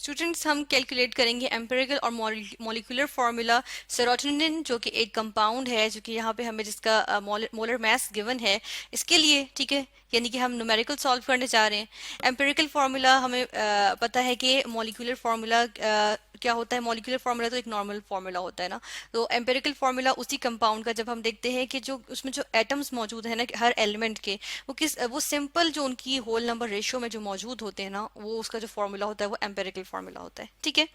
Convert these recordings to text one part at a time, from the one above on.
Students हम calculate करेंगे empirical और मॉलिक्यूलर फार्मूला सेरोटोनिन, जो कि एक कंपाउंड है, जो कि यहाँ पे हमें जिसका मोलर मास गिवन है इसके लिए, ठीक है, यानी कि हम न्यूमेरिकल सॉल्व करने जा रहे हैं। एम्पिरिकल फार्मूला हमें पता है कि मॉलिक्यूलर फार्मूला क्या होता है। मॉलिक्यूलर फार्मूला तो एक नॉर्मल फार्मूला होता है ना, तो एम्पिरिकल फार्मूला उसी कंपाउंड का जब हम देखते हैं कि जो उसमें जो एटम्स मौजूद है ना हर एलिमेंट के, वो सिंपल जो उनकी होल नंबर रेशियो में जो मौजूद होते हैं ना, वो उसका जो फार्मूला होता है वो एम्पिरिकल फार्मूला होता है, ठीक है।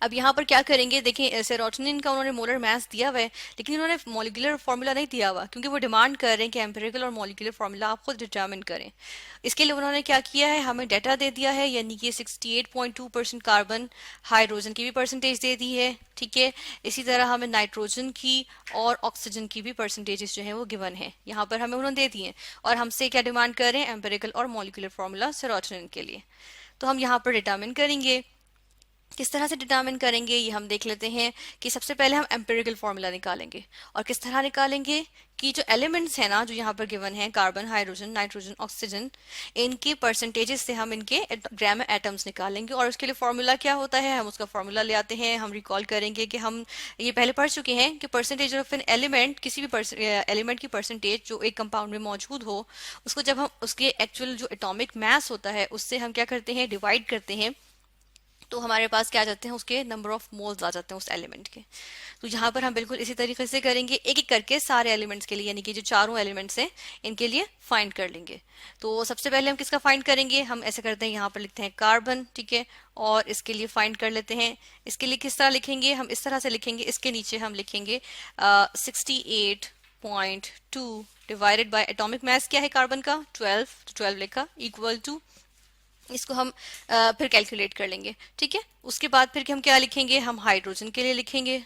अब यहाँ पर क्या करेंगे, देखें सेरोटोनिन का उन्होंने मोलर मास दिया हुआ है, लेकिन उन्होंने मॉलिक्यूलर फार्मूला नहीं दिया हुआ, क्योंकि वो डिमांड कर रहे हैं कि एम्पिरिकल और मॉलिक्यूलर फार्मूला आप खुद डिटर्मिन करें। इसके लिए उन्होंने क्या किया है, हमें डाटा दे दिया है, यानी कि 68.2% कार्बन, हाइड्रोजन की भी परसेंटेज दे दी है, ठीक है। इसी तरह हमें नाइट्रोजन की और ऑक्सीजन की भी परसेंटेजेस जो है वो गिवन है, यहाँ पर हमें उन्होंने दे दिए हैं। और हमसे क्या डिमांड कर रहे हैं, एम्पिरिकल और मॉलिक्यूलर फार्मूला सेरोटोनिन के लिए। तो हम यहाँ पर डिटर्मिन करेंगे। किस तरह से डिटरमिन करेंगे ये हम देख लेते हैं कि सबसे पहले हम एम्पिरिकल फार्मूला निकालेंगे। और किस तरह निकालेंगे कि जो एलिमेंट्स हैं ना, जो यहाँ पर गिवन है, कार्बन, हाइड्रोजन, नाइट्रोजन, ऑक्सीजन, इनके परसेंटेजेस से हम इनके ग्राम एटम्स निकालेंगे। और उसके लिए फार्मूला क्या होता है, हम उसका फार्मूला ले आते हैं। हम रिकॉल करेंगे कि हम ये पहले पढ़ चुके हैं कि परसेंटेज ऑफ एन एलिमेंट, किसी भी एलिमेंट की परसेंटेज जो एक कंपाउंड में मौजूद हो, उसको जब हम उसके एक्चुअल जो एटॉमिक मास होता है उससे हम क्या करते हैं, डिवाइड करते हैं, तो हमारे पास क्या आ जाते हैं, उसके नंबर ऑफ मोल्स आ जाते हैं उस एलिमेंट के। तो यहाँ पर हम बिल्कुल इसी तरीके से करेंगे, एक एक करके सारे एलिमेंट्स के लिए, यानी कि जो चारों एलिमेंट्स हैं इनके लिए फाइंड कर लेंगे। तो सबसे पहले हम किसका फाइंड करेंगे, हम ऐसे करते हैं, यहाँ पर लिखते हैं कार्बन, ठीक है, और इसके लिए फाइंड कर लेते हैं। इसके लिए किस तरह लिखेंगे, हम इस तरह से लिखेंगे, इसके नीचे हम लिखेंगे 68.2 डिवाइडेड बाय एटॉमिक मास क्या है कार्बन का, 12, तो 12 लिखा, इक्वल टू, इसको हम फिर कैलकुलेट कर लेंगे, ठीक है। उसके बाद फिर हम क्या लिखेंगे, हम हाइड्रोजन के लिए लिखेंगे।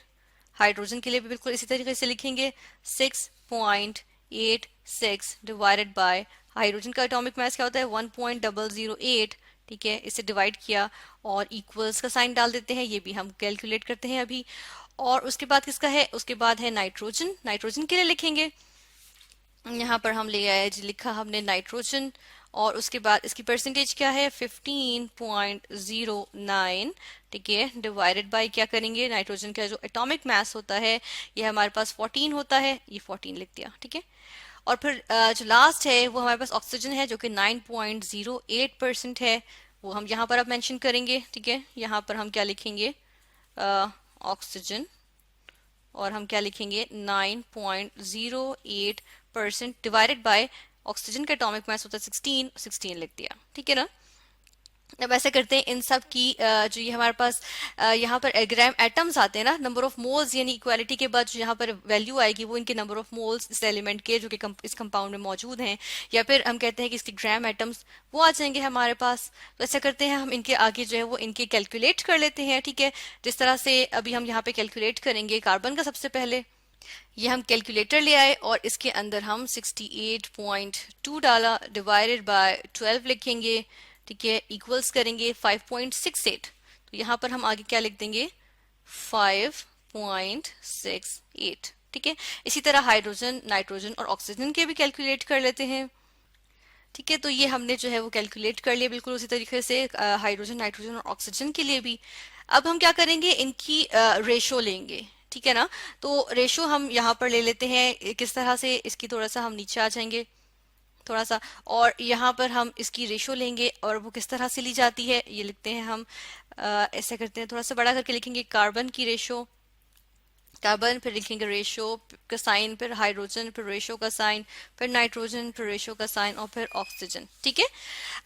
हाइड्रोजन के लिए भी बिल्कुल इसी तरीके से लिखेंगे, 6.86 डिवाइडेड बाय, हाइड्रोजन का एटॉमिक मास क्या होता है, 1.008, ठीक है। इसे डिवाइड किया और इक्वल्स का साइन डाल देते हैं, ये भी हम कैलकुलेट करते हैं अभी। और उसके बाद किसका है, उसके बाद है नाइट्रोजन। नाइट्रोजन के लिए लिखेंगे, यहाँ पर हम ले आए, लिखा हमने नाइट्रोजन, और उसके बाद इसकी परसेंटेज क्या है, 15.09, ठीक है, डिवाइडेड बाय क्या करेंगे, नाइट्रोजन का जो एटॉमिक मास होता है ये हमारे पास 14 होता है, ये 14 लिख दिया, ठीक है। और फिर जो लास्ट है वो हमारे पास ऑक्सीजन है, जो कि 9.08% है, वो हम यहाँ पर अब मेंशन करेंगे, ठीक है। यहाँ पर हम क्या लिखेंगे, ऑक्सीजन, और हम क्या लिखेंगे, 9.08% डिवाइडेड बाय ऑक्सीजन का एटॉमिक मास होता है 16 लिख दिया, ठीक है ना। अब ऐसे करते हैं, इन सब की जो ये हमारे पास यहाँ पर ग्राम एटम्स आते हैं ना, नंबर ऑफ मोल्स, यानी इक्वालिटी के बाद जो यहाँ पर वैल्यू आएगी वो इनके नंबर ऑफ मोल्स इस एलिमेंट के जो कि इस कंपाउंड में मौजूद हैं, या फिर हम कहते हैं कि इसके ग्राम एटम्स वो आ जाएंगे हमारे पास। तो ऐसा करते हैं, हम इनके आगे जो है वो इनके कैलकुलेट कर लेते हैं, ठीक है। जिस तरह से अभी हम यहाँ पे कैलकुलेट करेंगे कार्बन का, सबसे पहले ये हम कैलकुलेटर ले आए और इसके अंदर हम 68.2 डाला, डिवाइडेड बाय 12 लिखेंगे, ठीक है, इक्वल्स करेंगे 5.68। तो यहाँ पर हम आगे क्या लिख देंगे, 5.68, ठीक है। इसी तरह हाइड्रोजन, नाइट्रोजन और ऑक्सीजन के भी कैलकुलेट कर लेते हैं, ठीक है। तो ये हमने जो है वो कैलकुलेट कर लिया बिल्कुल उसी तरीके से हाइड्रोजन, नाइट्रोजन और ऑक्सीजन के लिए भी। अब हम क्या करेंगे, इनकी रेशो लेंगे, ठीक है ना। तो रेशो हम यहाँ पर ले लेते हैं, किस तरह से, इसकी थोड़ा सा हम नीचे आ जाएंगे थोड़ा सा, और यहाँ पर हम इसकी रेशो लेंगे, और वो किस तरह से ली जाती है ये लिखते हैं हम, ऐसा करते हैं, थोड़ा सा बड़ा करके लिखेंगे, कार्बन की रेशो, कार्बन, फिर लिखेंगे रेशो का साइन, फिर हाइड्रोजन, फिर रेशो का साइन, फिर नाइट्रोजन, फिर रेशो का साइन, और फिर ऑक्सीजन, ठीक है।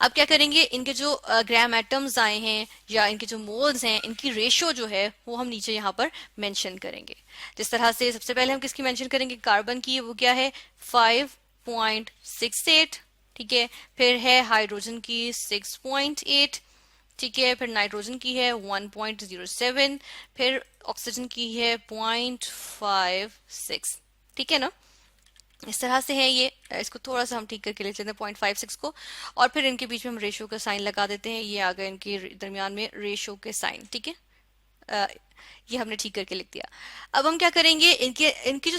अब क्या करेंगे, इनके जो ग्राम एटम्स आए हैं या इनके जो मोल्स हैं, इनकी रेशो जो है वो हम नीचे यहाँ पर मेंशन करेंगे। जिस तरह से सबसे पहले हम किसकी मेंशन करेंगे, कार्बन की, वो क्या है, 5.68, ठीक है। फिर है हाइड्रोजन की 6.8, ठीक है। फिर नाइट्रोजन की है 1.07, फिर ऑक्सीजन की है 0.56, ठीक है ना। इस तरह से है ये, इसको थोड़ा सा हम ठीक करके लिख लेते हैं 0.56 को, और फिर इनके बीच में हम रेशो का साइन लगा देते हैं, ये आ गए इनके दरमियान में रेशो के साइन, ठीक है। ये हमने ठीक करके लिख दिया। अब हम क्या करेंगे, इनके इनकी जो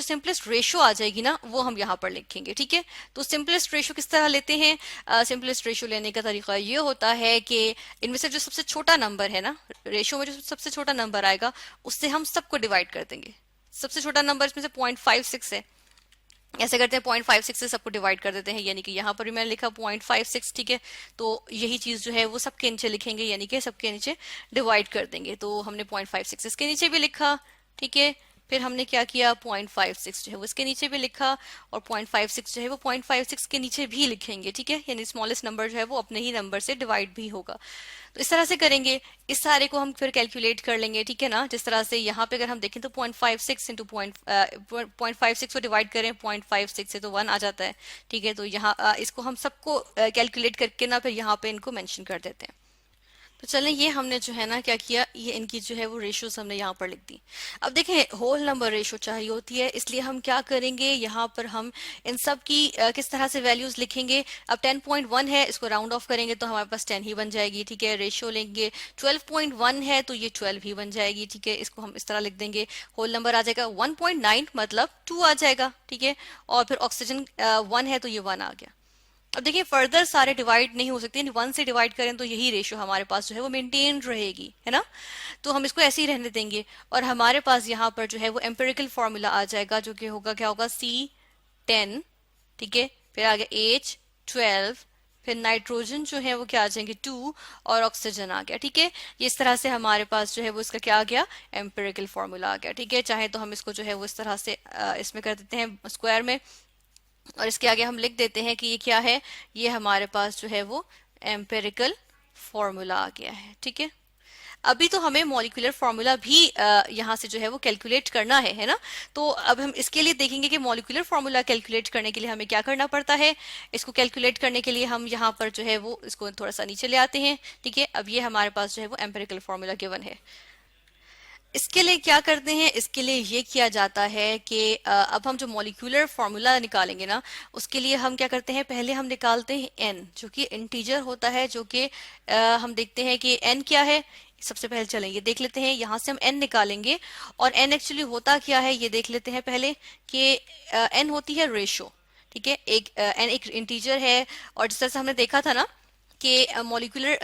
सिंपलेस्ट रेशो आ जाएगी ना, वो हम यहाँ पर लिखेंगे, ठीक है। तो सिंपलेस्ट रेशो किस तरह लेते हैं? सिंपलेस्ट रेशो लेने का तरीका ये होता है कि इनमें से जो सबसे छोटा नंबर है ना, रेशो में जो सबसे छोटा नंबर आएगा उससे हम सबको डिवाइड कर देंगे। सबसे छोटा नंबर इसमें से 0.56 है, ऐसे करते हैं 0.56 से सबको डिवाइड कर देते हैं, यानी कि यहाँ पर भी मैंने लिखा 0.56, ठीक है। तो यही चीज जो है वो सबके नीचे लिखेंगे, यानी कि सबके नीचे डिवाइड कर देंगे। तो हमने 0.56 इसके नीचे भी लिखा, ठीक है। फिर हमने क्या किया, 0.56 जो है वो इसके नीचे भी लिखा, और 0.56 जो है वो 0.56 के नीचे भी लिखेंगे, ठीक है। यानी स्मॉलेस्ट नंबर जो है वो अपने ही नंबर से डिवाइड भी होगा। तो इस तरह से करेंगे, इस सारे को हम फिर कैलकुलेट कर लेंगे, ठीक है ना। जिस तरह से यहाँ पे अगर हम देखें तो 0.56 इंटू 0.56 को डिवाइड करें 0.56 से तो 1 आ जाता है, ठीक है। तो यहाँ इसको हम सबको कैलकुलेट करके ना फिर यहाँ पे इनको मेंशन कर देते हैं। तो चलें, ये हमने जो है ना क्या किया, ये इनकी जो है वो रेशियोज हमने यहाँ पर लिख दी। अब देखें, होल नंबर रेशो चाहिए होती है, इसलिए हम क्या करेंगे, यहाँ पर हम इन सब की किस तरह से वैल्यूज लिखेंगे। अब 10.1 है, इसको राउंड ऑफ करेंगे तो हमारे पास 10 ही बन जाएगी, ठीक है। रेशियो लेंगे 12.1 है तो ये 12 ही बन जाएगी, ठीक है। इसको हम इस तरह लिख देंगे, होल नंबर आ जाएगा 1.9 मतलब 2 आ जाएगा, ठीक है। और फिर ऑक्सीजन 1 है तो ये 1 आ गया। अब देखिए, फर्दर सारे डिवाइड नहीं हो सकते, 1 से डिवाइड करें तो यही रेशियो हमारे पास जो है वो मेंटेन रहेगी, है ना। तो हम इसको ऐसे ही रहने देंगे, और हमारे पास यहाँ पर जो है वो एम्पिरिकल फॉर्मूला आ जाएगा, जो कि होगा क्या होगा, C10, ठीक है। फिर आगे H12, फिर नाइट्रोजन जो है वो क्या आ जाएंगे 2, और ऑक्सीजन आ गया, ठीक है। ये इस तरह से हमारे पास जो है वो इसका क्या आ गया, एम्पिरिकल फॉर्मूला आ गया, ठीक है। चाहे तो हम इसको जो है वो इस तरह से इसमें कर देते हैं स्क्वायर में, और इसके आगे हम लिख देते हैं कि ये क्या है, ये हमारे पास जो है वो एम्पिरिकल फॉर्मूला आ गया है, ठीक है। अभी तो हमें मॉलिक्यूलर फॉर्मूला भी यहाँ से जो है वो कैलकुलेट करना है ना। तो अब हम इसके लिए देखेंगे कि मॉलिक्यूलर फॉर्मूला कैलकुलेट करने के लिए हमें क्या करना पड़ता है। इसको कैलकुलेट करने के लिए हम यहाँ पर जो है वो इसको थोड़ा सा नीचे ले आते हैं, ठीक है। अब ये हमारे पास जो है वो एम्पिरिकल फॉर्मूला गिवन है। इसके लिए क्या करते हैं, इसके लिए ये किया जाता है कि अब हम जो मॉलिक्यूलर फार्मूला निकालेंगे ना, उसके लिए हम क्या करते हैं, पहले हम निकालते हैं n, जो कि इंटीजर होता है, जो कि हम देखते हैं कि n क्या है। सबसे पहले चलें ये देख लेते हैं, यहाँ से हम n निकालेंगे, और n एक्चुअली होता क्या है ये देख लेते हैं पहले, कि n होती है रेशो, ठीक है। n एक इंटीजर है, और जिस तरह से हमने देखा था ना कि मॉलिक्यूलर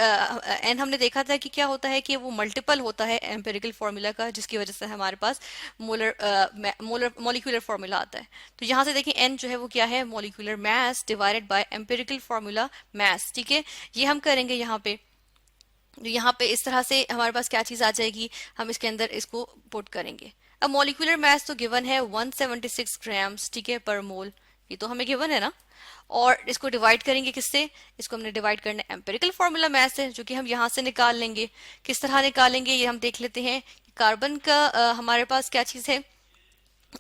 एन हमने देखा था कि क्या होता है कि वो मल्टीपल होता है एम्पिरिकल फार्मूला का, जिसकी वजह से हमारे पास मॉलिक्यूलर फार्मूला आता है। तो यहाँ से देखिए एन जो है वो क्या है, molecular mass divided by empirical formula mass, ठीक है। ये हम करेंगे यहाँ पे, तो यहाँ पे इस तरह से हमारे पास क्या चीज आ जाएगी, हम इसके अंदर इसको पुट करेंगे। अब मॉलिक्यूलर मास तो गिवन है 176 ग्राम्स, ठीक है, पर मोल, ये तो हमें गिवन है ना। और इसको डिवाइड करेंगे किससे, इसको हमने डिवाइड करना एम्पिरिकल फार्मूला मास है, जो कि हम यहाँ से निकाल लेंगे। किस तरह निकालेंगे ये हम देख लेते हैं। कार्बन का हमारे पास क्या चीज है,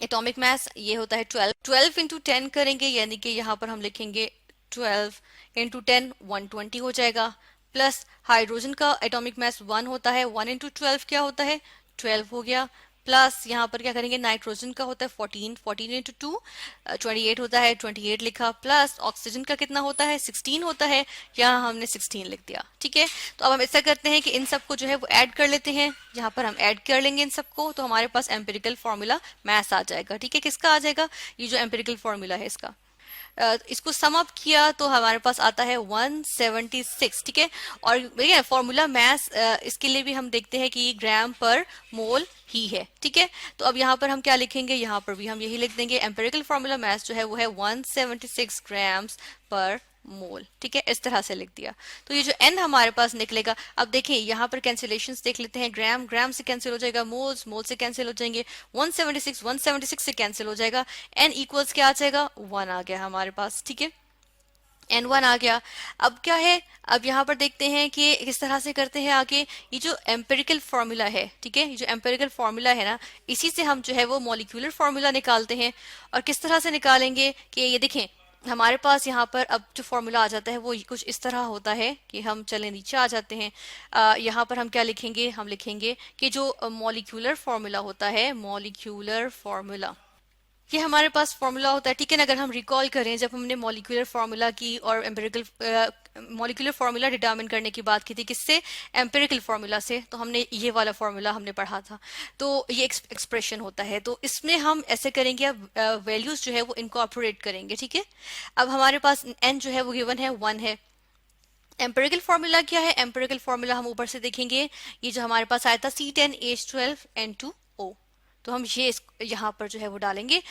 एटॉमिक मास, ये होता है 12 इंटू 10 करेंगे, यानी कि यहाँ पर हम लिखेंगे 12 इंटू 10 120 हो जाएगा। प्लस हाइड्रोजन का एटॉमिक मास 1 होता है, 1 इंटू 12 क्या होता है, 12 हो गया। प्लस यहाँ पर क्या करेंगे, नाइट्रोजन का होता है 14 इंटू 2 28 होता है, 28 लिखा। प्लस ऑक्सीजन का कितना होता है, 16 होता है, यहाँ हमने 16 लिख दिया, ठीक है। तो अब हम ऐसा करते हैं कि इन सबको जो है वो ऐड कर लेते हैं, यहाँ पर हम ऐड कर लेंगे इन सबको, तो हमारे पास एम्पिरिकल फॉर्मूला मास आ जाएगा, ठीक है। किसका आ जाएगा, ये जो एम्पिरिकल फॉर्मूला है इसका। इसको सम अप किया तो हमारे पास आता है 176, ठीक है। और देखिए फॉर्मूला मास इसके लिए भी हम देखते हैं कि ग्राम पर मोल ही है, ठीक है। तो अब यहाँ पर हम क्या लिखेंगे, यहाँ पर भी हम यही लिख देंगे, एम्पिरिकल फॉर्मूला मास जो है वो है 176 ग्राम्स पर मोल, ठीक है। इस तरह से लिख दिया, तो ये जो n हमारे पास निकलेगा। अब देखिए यहाँ पर कैंसिलेशंस देख लेते हैं, ग्राम ग्राम से कैंसिल हो जाएगा, मोल्स मोल से कैंसिल हो जाएंगे, 176 से कैंसिल हो जाएगा, n इक्वल्स क्या आ जाएगा, 1 आ गया हमारे पास, ठीक है। N1 आ गया। अब क्या है, अब यहाँ पर देखते हैं कि किस तरह से करते हैं आगे। ये जो एम्पिरिकल फॉर्मूला है, ठीक है, ये जो एम्पिरिकल फॉर्मूला है ना, इसी से हम जो है वो मॉलिक्यूलर फॉर्मूला निकालते हैं। और किस तरह से निकालेंगे कि ये देखें, हमारे पास यहाँ पर अब जो फॉर्मूला आ जाता है वो कुछ इस तरह होता है कि हम चले नीचे आ जाते हैं। यहाँ पर हम क्या लिखेंगे, हम लिखेंगे कि जो मॉलिक्यूलर फॉर्मूला होता है, मॉलिक्यूलर फॉर्मूला, ये हमारे पास फॉर्मूला होता है, ठीक है ना। अगर हम रिकॉल करें, जब हमने मॉलिक्यूलर फार्मूला की और एम्पिरिकल मॉलिक्यूलर फार्मूला डिटरमिन करने की बात की थी, किससे? एम्पिरिकल फार्मूला से। तो हमने ये वाला फार्मूला हमने पढ़ा था, तो ये एक्सप्रेशन होता है। तो इसमें हम ऐसे करेंगे, अब वैल्यूज जो है वो इनकॉर्पोरेट करेंगे, ठीक है। अब हमारे पास n जो है वो गिवन है 1 है। एम्पिरिकल फार्मूला क्या है? एम्पिरिकल फार्मूला हम ऊपर से देखेंगे, ये जो हमारे पास आया था C10H12N2O। तो हम ये यहाँ पर जो है वो डालेंगे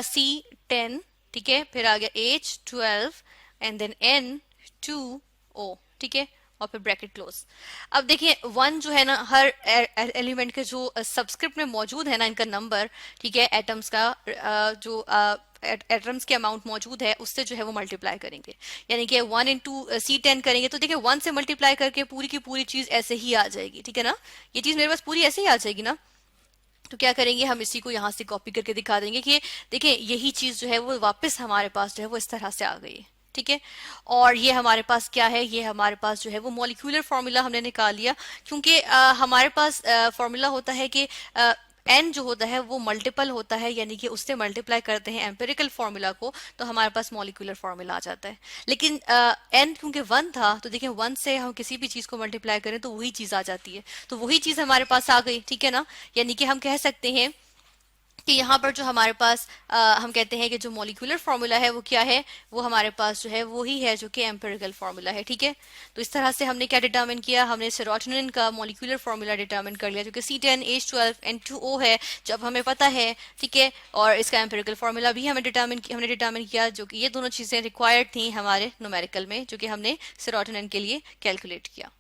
C10, ठीक है, फिर आ गया H12 एंड देन N2O, ठीक है, और फिर ब्रैकेट क्लोज। अब देखिए 1 जो है ना, हर एलिमेंट के जो सबस्क्रिप्ट में मौजूद है ना, इनका नंबर, ठीक है, एटम्स का जो एटम्स के अमाउंट मौजूद है उससे जो है वो मल्टीप्लाई करेंगे। यानी कि 1 इंटू C10 करेंगे तो देखिए 1 से मल्टीप्लाई करके पूरी की पूरी चीज ऐसे ही आ जाएगी, ठीक है ना। ये चीज मेरे पास पूरी ऐसे ही आ जाएगी ना। तो क्या करेंगे, हम इसी को यहाँ से कॉपी करके दिखा देंगे कि देखिए यही चीज जो है वो वापस हमारे पास जो है वो इस तरह से आ गई, ठीक है। और ये हमारे पास क्या है, ये हमारे पास जो है वो मॉलिक्यूलर फार्मूला हमने निकाल लिया, क्योंकि हमारे पास फार्मूला होता है कि एन जो होता है वो मल्टीपल होता है, यानी कि उससे मल्टीप्लाई करते हैं एम्पिरिकल फार्मूला को, तो हमारे पास मॉलिक्यूलर फार्मूला आ जाता है। लेकिन एन क्योंकि 1 था, तो देखिए 1 से हम किसी भी चीज को मल्टीप्लाई करें तो वही चीज आ जाती है, तो वही चीज हमारे पास आ गई, ठीक है ना। यानी कि हम कह सकते हैं कि यहाँ पर जो हमारे पास हम कहते हैं कि जो मॉलिक्यूलर फार्मूला है वो क्या है, वो हमारे पास जो है वो ही है जो कि एम्पिरिकल फार्मूला है, ठीक है। तो इस तरह से हमने क्या डिटरमिन किया, हमने सेरोटोनिन का मॉलिक्यूलर फार्मूला डिटरमिन कर लिया जो कि C10H12N2O है, जब हमें पता है, ठीक है। और इसका एम्पिरिकल फार्मूला भी हमने डिटरमिन किया, जो कि ये दोनों चीजें रिक्वायर्ड थी हमारे न्यूमेरिकल में, जो कि हमने सेरोटोनिन के लिए कैलकुलेट किया।